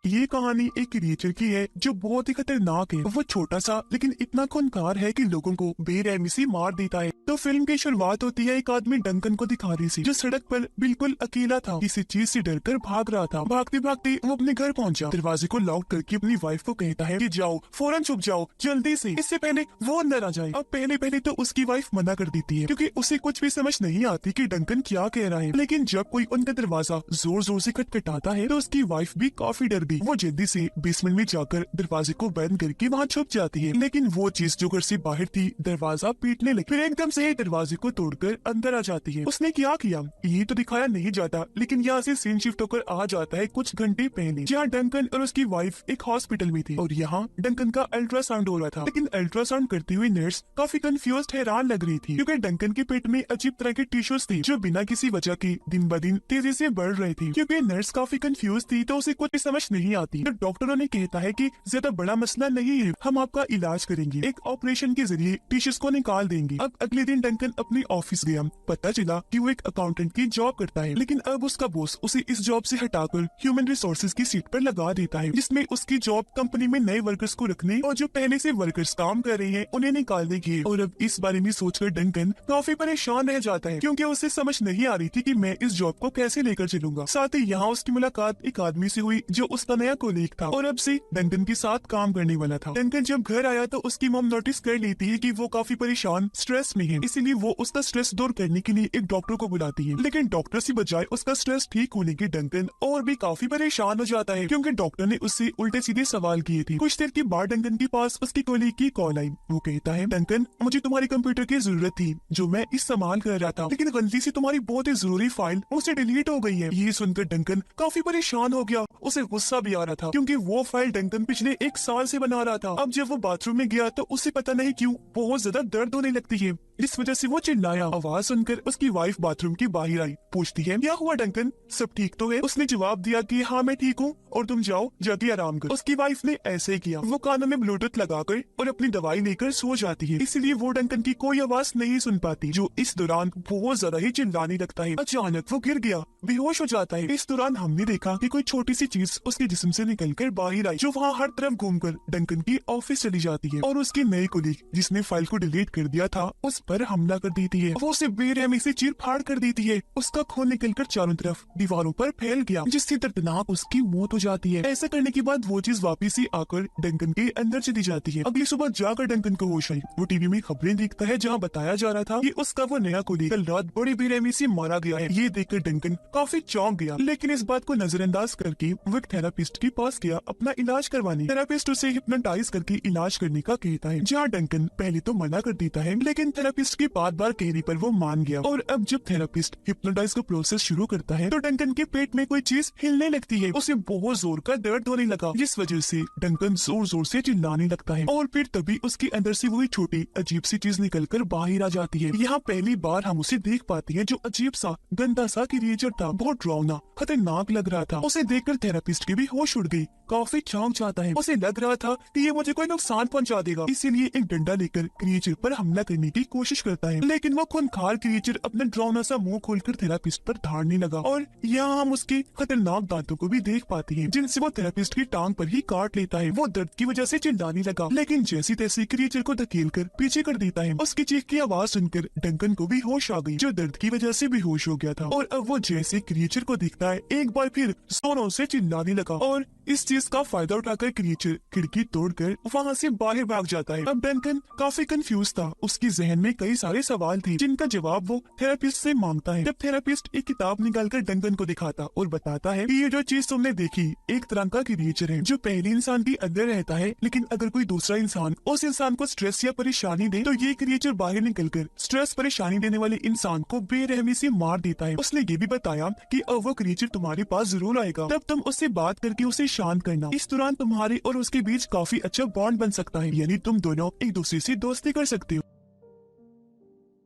ये कहानी एक क्रिएचर की है जो बहुत ही खतरनाक है। वो छोटा सा लेकिन इतना खूंखार है कि लोगों को बेरहमी से मार देता है। तो फिल्म की शुरुआत होती है एक आदमी डंकन को दिखाने से, जो सड़क पर बिल्कुल अकेला था, किसी चीज से डरकर भाग रहा था। भागते भागते वो अपने घर पहुंचा, दरवाजे को लॉक करके अपनी वाइफ को कहता है कि जाओ, फौरन छुप जाओ जल्दी से, इससे पहले वो अंदर आ जाए। अब पहले पहले तो उसकी वाइफ मना कर देती है क्योंकि उसे कुछ भी समझ नहीं आती कि डंकन क्या कह रहा है। लेकिन जब कोई उनका दरवाजा जोर जोर से खटखटाता है तो उसकी वाइफ भी काफी डर गई। वो जल्दी से बेसमेंट में जाकर दरवाजे को बंद करके वहाँ छुप जाती है। लेकिन वो चीज जो घर से बाहर थी दरवाजा पीटने लगी, फिर एकदम से दरवाजे को तोड़कर अंदर आ जाती है। उसने क्या किया ये तो दिखाया नहीं जाता, लेकिन यहाँ से सीन शिफ्ट होकर आ जाता है कुछ घंटे पहले, जहाँ डंकन और उसकी वाइफ एक हॉस्पिटल में थी और यहाँ डंकन का अल्ट्रासाउंड हो रहा था। लेकिन अल्ट्रासाउंड करती हुई नर्स काफी कंफ्यूज हैरान लग रही थी क्योंकि डंकन के पेट में अजीब तरह के टिश्यूज थे जो बिना किसी वजह के दिन ब दिन तेजी से बढ़ रहे थे। क्योंकि नर्स काफी कंफ्यूज थी तो उसे कुछ समझ नहीं आती। तो डॉक्टरों ने कहता है कि ज्यादा बड़ा मसला नहीं है, हम आपका इलाज करेंगे, एक ऑपरेशन के जरिए टिश्यूज को निकाल देंगे। अब अगले दिन डंकन अपनी ऑफिस गया। पता चला कि वो एक अकाउंटेंट की जॉब करता है, लेकिन अब उसका बॉस उसे इस जॉब से हटाकर ह्यूमन रिसोर्सेज की सीट पर लगा देता है, जिसमें उसकी जॉब कंपनी में नए वर्कर्स को रखने और जो पहले से वर्कर्स काम कर रहे हैं उन्हें निकालने की है। और अब इस बारे में सोचकर डंकन काफी परेशान रह जाता है क्योंकि उसे समझ नहीं आ रही थी कि मैं इस जॉब को कैसे लेकर चलूंगा। साथ ही यहाँ उसकी मुलाकात एक आदमी से हुई जो उसका नया कोलीग था और अब से डंकन के साथ काम करने वाला था। डंकन जब घर आया तो उसकी मॉम नोटिस कर लेती है कि वो काफी परेशान स्ट्रेस में है, इसीलिए वो उसका स्ट्रेस दूर करने के लिए एक डॉक्टर को बुलाती है। लेकिन डॉक्टर से बजाय उसका स्ट्रेस ठीक होने के डंकन और भी काफी परेशान हो जाता है क्योंकि डॉक्टर ने उससे उल्टे सीधे सवाल किए थे। कुछ देर के बाद डंकन के पास उसकी कोलीग की कॉल आई। वो कहता है, डंकन मुझे तुम्हारे कंप्यूटर की जरूरत थी जो मैं इस्तेमाल कर रहा था, लेकिन गलती से तुम्हारी बहुत ही जरूरी फाइल मुझसे डिलीट हो गई है। ये सुनकर डंकन काफी परेशान हो गया। उसे गुस्सा भी आ रहा था क्योंकि वो फाइल डंकन पिछले 1 साल से बना रहा था। अब जब वो बाथरूम में गया तो उसे पता नहीं क्यों बहुत ज्यादा दर्द होने लगती है, इस वजह से वो चिल्लाया। आवाज सुनकर उसकी वाइफ बाथरूम के बाहर आई, पूछती है, क्या हुआ डंकन, सब ठीक तो है? उसने जवाब दिया कि हाँ मैं ठीक हूँ और तुम जाओ जाके आराम कर। उसकी वाइफ ने ऐसे ही किया। वो कानों में ब्लूटूथ लगाकर और अपनी दवाई लेकर सो जाती है, इसलिए वो डंकन की कोई आवाज नहीं सुन पाती, जो इस दौरान बहुत ज्यादा ही चिल्लाने लगता है। अचानक वो गिर गया, बेहोश हो जाता है। इस दौरान हमने देखा कि कोई छोटी सी चीज उसके जिस्म से निकलकर बाहर आई, जो वहाँ हर तरफ घूमकर डंकन की ऑफिस चली जाती है और उसकी नई कोलीग जिसने फाइल को डिलीट कर दिया था उस पर हमला कर देती है। वो उसे बेरहमी से चीर फाड़ कर देती है। उसका खून निकलकर चारों तरफ दीवारों पर फैल गया, जिससे दर्दनाक उसकी मौत हो जाती है। ऐसा करने के बाद वो चीज वापिस ही आकर डंकन के अंदर चली जाती है। अगली सुबह जाकर डंकन को होश आई। वो टीवी में खबरें देखता है जहाँ बताया जा रहा था कि उसका वो नया कोलीग कल रात बड़ी बेरहमी से मारा गया है। ये देखकर डंकन काफी चौंक गया, लेकिन इस बात को नजरअंदाज करके वो एक थेरापिस्ट के पास गया अपना इलाज करवाने। थेरापिस्ट उसे हिप्नोटाइज करके इलाज करने का कहता है, जहाँ डंकन पहले तो मना कर देता है, लेकिन थेरापिस्ट की बार बार कहने पर वो मान गया। और अब जब थेरापिस्ट हिप्नोटाइज का प्रोसेस शुरू करता है तो डंकन के पेट में कोई चीज हिलने लगती है। उसे बहुत जोर का दर्द होने लगा, जिस वजह से डंकन जोर जोर से चिल्लाने लगता है और फिर तभी उसके अंदर से वही छोटी अजीब सी चीज निकलकर बाहर आ जाती है। यहाँ पहली बार हम उसे देख पाते हैं, जो अजीब सा गंदा सा क्रिएचर था, बहुत डरावना खतरनाक लग रहा था। उसे देखकर थेरापिस्ट की भी होश उड़ गई, काफी चौंक जाता है। उसे लग रहा था कि ये मुझे कोई नुकसान पहुंचा देगा, इसीलिए एक डंडा लेकर क्रिएचर पर हमला करने की कोशिश करता है। लेकिन वो खूंखार क्रिएचर अपना डरावना सा मुंह खोलकर थेरापिस्ट पर धाड़ने लगा और यहाँ हम उसके खतरनाक दांतों को भी देख पाते हैं, जिनसे वो थेरापिस्ट की टांग पर ही काट लेता है। वो दर्द की वजह से चिल्लाने लगा, लेकिन जैसी तैसी क्रिएचर को धकेलकर पीछे कर देता है। उसकी चीख की आवाज सुनकर डंकन को भी होश आ गई, जो दर्द की वजह से बेहोश हो गया था। और अब वो जैसे क्रिएचर को दिखता है एक बार फिर जोरों से चिल्लाने लगा और इस चीज का फायदा उठाकर क्रिएचर खिड़की तोड़कर वहाँ से बाहर भाग जाता है। अब डंकन काफी कंफ्यूज था, उसके जहन में कई सारे सवाल थे जिनका जवाब वो थेरापिस्ट से मांगता है। जब थेरापिस्ट एक किताब निकालकर डंकन को दिखाता और बताता है कि ये जो चीज तुमने देखी एक तरह का क्रिएचर है जो पहले इंसान के अंदर रहता है, लेकिन अगर कोई दूसरा इंसान उस इंसान को स्ट्रेस या परेशानी दे तो ये क्रिएचर बाहर निकलकर स्ट्रेस परेशानी देने वाले इंसान को बेरहमी से मार देता है। उसने ये भी बताया कि अब वो क्रिएचर तुम्हारे पास जरूर आएगा, तब तुम उससे बात करके उसे शांत करना। इस दौरान तुम्हारे और उसके बीच काफी अच्छा बॉन्ड बन सकता है, यानी तुम दोनों एक दूसरे से दोस्ती कर सकते हो।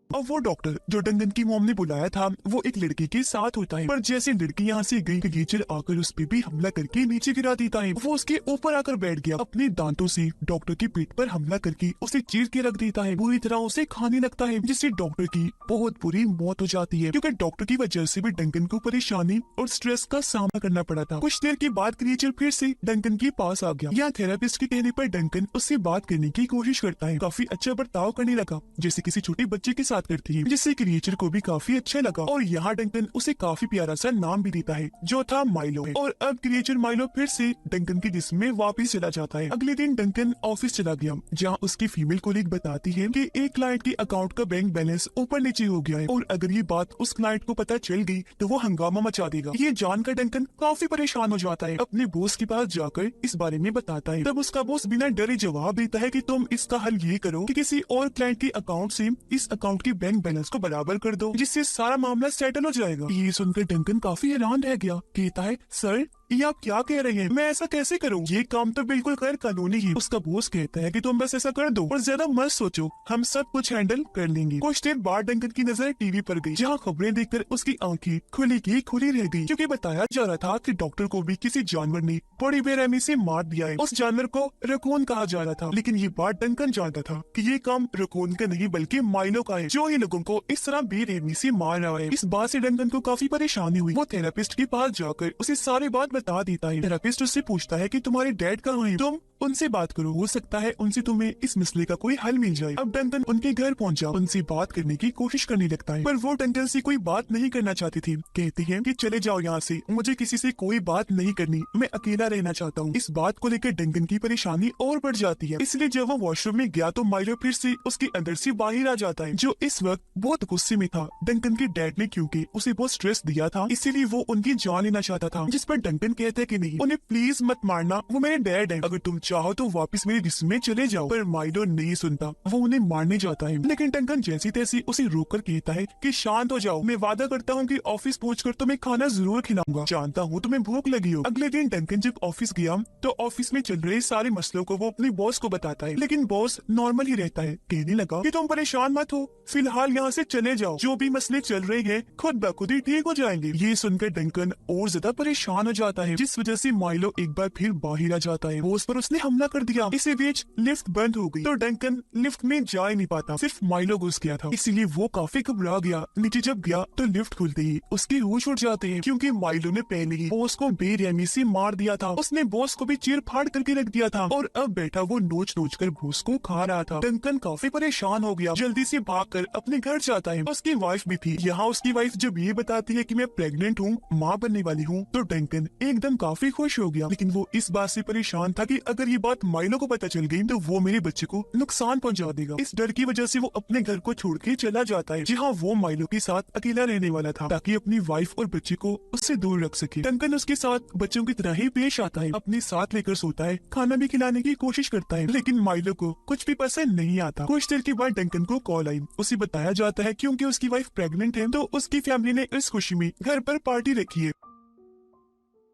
अब वो डॉक्टर जो डंकन की मॉम ने बुलाया था वो एक लड़की के साथ होता है, पर जैसे लड़की यहाँ से गई क्रिएचर आकर उस पे भी हमला करके नीचे गिरा देता है। वो उसके ऊपर आकर बैठ गया, अपने दांतों से डॉक्टर की पीठ पर हमला करके उसे चीर के रख देता है, बुरी तरह उसे खाने लगता है, जिससे डॉक्टर की बहुत बुरी मौत हो जाती है, क्योंकि डॉक्टर की वजह से भी डंकन को परेशानी और स्ट्रेस का सामना करना पड़ा था। कुछ देर के बाद क्रिएचर फिर से डंकन के पास आ गया। यहाँ थेरेपिस्ट के कहने पर डंकन उससे बात करने की कोशिश करता है, काफी अच्छा बर्ताव करने लगा जैसे किसी छोटे बच्चे के साथ करती है, जिससे क्रिएचर को भी काफी अच्छा लगा। और यहाँ डंकन उसे काफी प्यारा सा नाम भी देता है जो था माइलो। और अब क्रिएचर माइलो फिर से डंकन के जिस्म में वापस चला जाता है। अगले दिन डंकन ऑफिस चला गया, जहाँ उसकी फीमेल कोलीग बताती है कि एक क्लाइंट के अकाउंट का बैंक बैलेंस ऊपर नीचे हो गया है, और अगर ये बात उस क्लाइंट को पता चल गई तो वो हंगामा मचा देगा। ये जानकर डंकन काफी परेशान हो जाता है, अपने बॉस के पास जाकर इस बारे में बताता है। तब उसका बॉस बिना डरे जवाब देता है कि तुम इसका हल ये करो कि किसी और क्लाइंट के अकाउंट से इस अकाउंट के बैंक बैलेंस को बराबर कर दो, जिससे सारा मामला सेटल हो जाएगा। ये सुनकर डंकन काफी हैरान रह गया, कहता है सर ये आप क्या कह रहे हैं, मैं ऐसा कैसे करूं, ये काम तो बिल्कुल गैर कानूनी है। उसका बॉस कहता है कि तुम बस ऐसा कर दो और ज्यादा मत सोचो, हम सब कुछ हैंडल कर लेंगे। कुछ देर बाद डंकन की नजर टीवी पर गई, जहां खबरें देखकर उसकी आंखें खुली की खुली रह गई, क्योंकि बताया जा रहा था कि डॉक्टर को भी किसी जानवर ने बड़ी बेरहमी से मार दिया है। उस जानवर को रकून कहा जा रहा था, लेकिन ये बात डंकन जानता था कि ये काम रकून का नहीं बल्कि माइलो का है, जो ही लोगों को इस तरह बेरहमी से मार रहा है। इस बात से डंकन को काफी परेशानी हुई। वो थेरेपिस्ट के पास जाकर उसे सारी बात बता देता है। थेरेपिस्ट उससे पूछता है कि तुम्हारे डैड कहाँ हैं, तुम उनसे बात करो, हो सकता है उनसे तुम्हें इस मसले का कोई हल मिल जाए। अब डंकन उनके घर पहुंचा, उनसे बात करने की कोशिश करने लगता है, पर वो डंकन से कोई बात नहीं करना चाहती थी। कहती है कि चले जाओ यहाँ से, मुझे किसी से कोई बात नहीं करनी, मैं अकेला रहना चाहता हूँ। इस बात को लेकर डंकन की परेशानी और बढ़ जाती है, इसलिए जब वो वॉशरूम में गया तो माइलो फिर से उसके अंदर से बाहर आ जाता है, जो इस वक्त बहुत गुस्से में था। डंकन के डैड ने क्योंकि उसे बहुत स्ट्रेस दिया था, इसीलिए वो उनकी जान लेना चाहता था, जिस पर डंकन कहता है कि नहीं, उन्हें प्लीज मत मारना, वो मेरे डैड है, अगर तुम चाहो तो वापस मेरे जिस्म में चले जाओ। पर माइलो नहीं सुनता, वो उन्हें मारने जाता है, लेकिन डंकन जैसी तैसी उसे रोककर कहता है कि शांत हो जाओ, मैं वादा करता हूँ कि ऑफिस पहुंचकर तुम्हें खाना जरूर खिलाऊंगा, जानता हूँ तुम्हें भूख लगी हो। अगले दिन डंकन जब ऑफिस गया तो ऑफिस में चल रहे सारे मसलों को वो अपने बॉस को बताता है, लेकिन बॉस नॉर्मल ही रहता है, कहने लगा कि तुम परेशान मत हो, फिलहाल यहाँ से चले जाओ, जो भी मसले चल रहे हैं खुद ब खुद ही ठीक हो जाएंगे। ये सुनकर डंकन और ज्यादा परेशान हो जाता है, जिस वजह से माइलो एक बार फिर बाहर आ जाता है, बॉस पर उसने हमला कर दिया। इसी बीच लिफ्ट बंद हो गई तो डंकन लिफ्ट में जा ही नहीं पाता, सिर्फ माइलो घुस गया था, इसीलिए वो काफी घबरा गया। नीचे जब गया तो लिफ्ट खुलते ही उसके होश उड़ जाते हैं, क्योंकि माइलो ने पहले ही बॉस को बेरहमी से मार दिया था। उसने बॉस को भी चीर फाड़ करके रख दिया था, और अब बैठा वो नोच नोच कर बॉस को खा रहा था। डंकन काफी परेशान हो गया, जल्दी से भागकर अपने घर जाता है। उसकी वाइफ भी थी। यहाँ उसकी वाइफ जब ये बताती है कि मैं प्रेग्नेंट हूँ, माँ बनने वाली हूँ, तो डंकन एकदम काफी खुश हो गया, लेकिन वो इस बात से परेशान था कि अगर ये बात माइलो को पता चल गई तो वो मेरे बच्चे को नुकसान पहुंचा देगा। इस डर की वजह से वो अपने घर को छोड़ के चला जाता है, जहाँ वो माइलो के साथ अकेला रहने वाला था, ताकि अपनी वाइफ और बच्चे को उससे दूर रख सके। डंकन उसके साथ बच्चों की तरह ही पेश आता है, अपने साथ लेकर सोता है, खाना भी खिलाने की कोशिश करता है, लेकिन माइलो को कुछ भी पसंद नहीं आता। कुछ देर के बाद डंकन को कॉल आई, उसे बताया जाता है क्योंकि उसकी वाइफ प्रेग्नेंट है, तो उसकी फैमिली ने इस खुशी में घर पर पार्टी रखी है।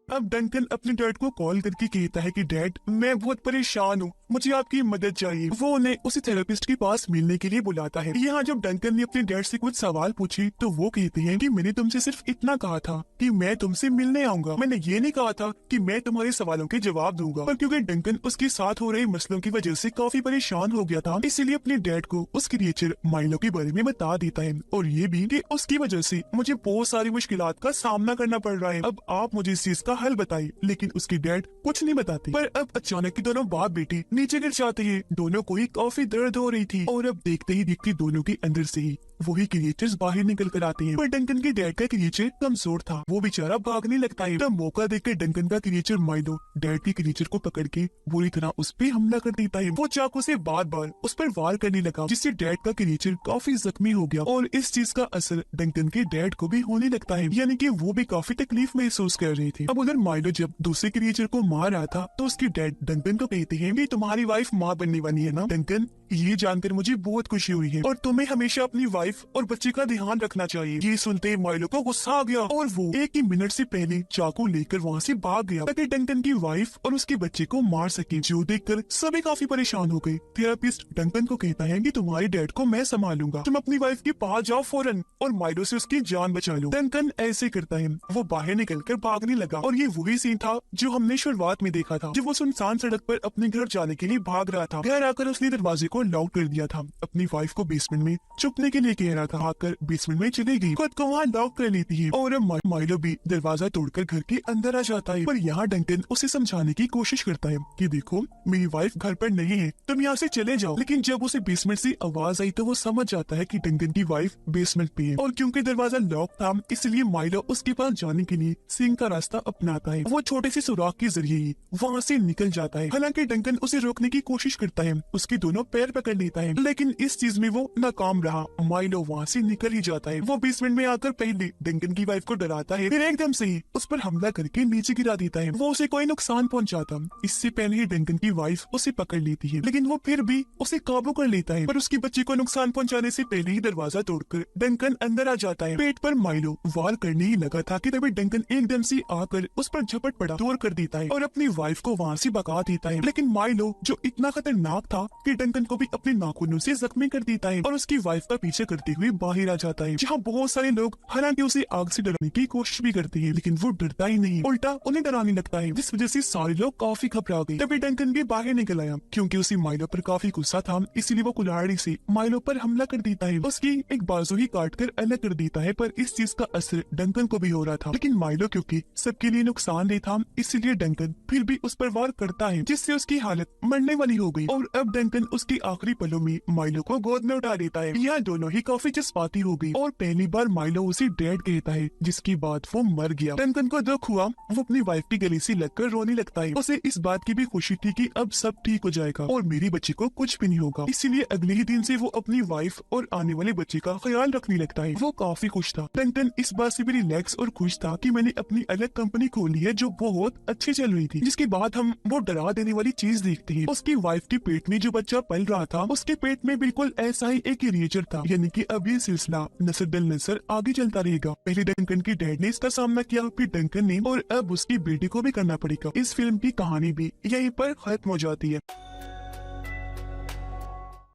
अब डंकन अपने डैड को कॉल करके कहता है कि डैड मैं बहुत परेशान हूँ, मुझे आपकी मदद चाहिए। वो उन्हें उसी थेरेपिस्ट के पास मिलने के लिए बुलाता है। यहाँ जब डंकन ने अपने डैड से कुछ सवाल पूछे तो वो कहते हैं कि मैंने तुमसे सिर्फ इतना कहा था कि मैं तुमसे मिलने आऊंगा, मैंने ये नहीं कहा था कि मैं तुम्हारे सवालों के जवाब दूंगा। पर क्योंकि डंकन उसके साथ हो रहे मसलों की वजह से काफी परेशान हो गया था, इसीलिए अपने डैड को उस क्रिएचर माइलो के बारे में बता देता है, और ये भी कि उसकी वजह से मुझे बहुत सारी मुश्किलात का सामना करना पड़ रहा है, अब आप मुझे इस चीज का हल बताइए। लेकिन उसकी डैड कुछ नहीं बताती। पर अब अचानक ही दोनों बाप बेटी नीचे गिर जाते हैं, दोनों को ही काफी दर्द हो रही थी, और अब देखते ही देखते दोनों के अंदर से ही वही क्रिएचर्स बाहर निकल कर आते हैं। पर डंकन के डैड का क्रिएचर कमजोर था, वो बेचारा भागने लगता है। तब मौका देखकर डंकन का क्रिएचर माइलो डैड के क्रिएचर को पकड़ के बुरी तरह उस पे हमला कर देता है। वो चाकू से बार बार उस पर वार करने लगा, जिससे डैड का क्रिएचर काफी जख्मी हो गया, और इस चीज का असर डंकन के डैड को भी होने लगता है, यानी कि वो भी काफी तकलीफ महसूस कर रहे थे। अब उधर माइलो जब दूसरे क्रिएचर को मार रहा था तो उसके डैड डंकन को कहते हैं कि तुम्हारी वाइफ माँ बनने वाली है ना। डंकन ये जानकर मुझे बहुत खुशी हुई है और तुम्हें हमेशा अपनी वाइफ और बच्चे का ध्यान रखना चाहिए। ये सुनते ही माइलो को गुस्सा आ गया और वो 1 ही मिनट से पहले चाकू लेकर वहाँ से भाग गया ताकि डंकन की वाइफ और उसके बच्चे को मार सके। जो देखकर सभी काफी परेशान हो गए। थेरेपिस्ट डंकन को कहता है कि तुम्हारे डैड को मैं संभालूंगा, तुम अपनी वाइफ के पास जाओ फौरन और माइलो से उसकी जान बचा लो। डंकन ऐसे करता है, वो बाहर निकलकर भागने लगा और ये वही सीन था जो हमने शुरुआत में देखा था, जब वो सुनसान सड़क पर अपने घर जाने के लिए भाग रहा था। घर आकर उसने दरवाजे को लॉक कर दिया था, अपनी वाइफ को बेसमेंट में छुपने के लिए कह रहा था। आकर बेसमेंट में चली गई, खुद को वहाँ लॉक कर लेती है और अब माइलो भी दरवाजा तोड़कर घर के अंदर आ जाता है। पर यहाँ डंकन उसे समझाने की कोशिश करता है कि देखो मेरी वाइफ घर पर नहीं है, तुम यहाँ से चले जाओ। लेकिन जब उसे बेसमेंट से आवाज आई तो वो समझ जाता है कि डंकन की वाइफ बेसमेंट पे है और क्योंकि दरवाजा लॉक था इसलिए माइलो उसके पास जाने के लिए सिंह का रास्ता अपनाता है। वो छोटे से सुराख के जरिए ही वहाँ से निकल जाता है। हालांकि डंकन उसे रोकने की कोशिश करता है, उसके दोनों पैर पकड़ लेता है, लेकिन इस चीज में वो नाकाम रहा। माइलो वहाँ से निकल ही जाता है। वो बेसमेंट में आकर पहले डंकन की वाइफ को डराता है, फिर एकदम से ही उस पर हमला करके नीचे गिरा देता है। वो उसे कोई नुकसान पहुंचाता इससे पहले ही डंकन की वाइफ उसे पकड़ लेती है, लेकिन वो फिर भी उसे काबू कर लेता है। पर उसके बच्चे को नुकसान पहुंचाने से पहले ही दरवाजा तोड़कर डंकन अंदर आ जाता है। पेट पर माइलो वार करने ही लगा था कि तभी डंकन एकदम से आकर उस पर झपट पड़ा, दूर कर देता है और अपनी वाइफ को वहाँ से भगा देता है। लेकिन माइलो जो इतना खतरनाक था कि डंकन को भी अपने नाखूनों से जख्मी कर देता है और उसकी वाइफ का पीछे करते हुए बाहर आ जाता है, जहाँ बहुत सारे लोग हालांकि उसे आग से डराने की कोशिश भी करते हैं, लेकिन वो डरता ही नहीं, उल्टा उन्हें डराने लगता है, जिस वजह से सारे लोग काफी घबरा गए। तभी डंकन भी बाहर निकल आया, क्योंकि उसे माइलो पर काफी गुस्सा था, इसीलिए वो कुल्हाड़ी से माइलो पर हमला कर देता है, उसकी एक बाजू ही काट कर अलग कर देता है। पर इस चीज का असर डंकन को भी हो रहा था, लेकिन माइलो क्योंकि सबके लिए नुकसानदेह था इसलिए डंकन फिर भी उस पर वार करता है, जिससे उसकी हालत मरने वाली हो गई। और अब डंकन उसकी आखिरी पलों में माइलो को गोद में उठा देता है। यह दोनों ही काफी जज्बाती हो गई और पहली बार माइलो उसे डैड कहता है, जिसके बाद वो मर गया। डंकन को दुख हुआ, वो अपनी वाइफ की गले से लगकर रोने लगता है। उसे इस बात की भी खुशी थी कि अब सब ठीक हो जाएगा और मेरी बच्ची को कुछ भी नहीं होगा, इसीलिए अगले ही दिन से वो अपनी वाइफ और आने वाले बच्चे का ख्याल रखने लगता है। वो काफी खुश था। डंकन इस बात से भी रिलैक्स और खुश था कि मैंने अपनी अलग कंपनी खोली है जो बहुत अच्छी चल रही थी। जिसके बाद हम वो डरा देने वाली चीज देखते हैं, उसकी वाइफ के पेट में जो बच्चा पल रहा था उसके पेट में बिल्कुल ऐसा ही एक क्रिएचर था, यानी कि अब ये सिलसिला नस्ल दर नस्ल आगे चलता रहेगा। पहले डंकन की डैड ने इसका सामना किया, फिर डंकन ने, और अब उसकी बेटी को भी करना पड़ेगा। इस फिल्म की कहानी भी यहीं पर खत्म हो जाती है।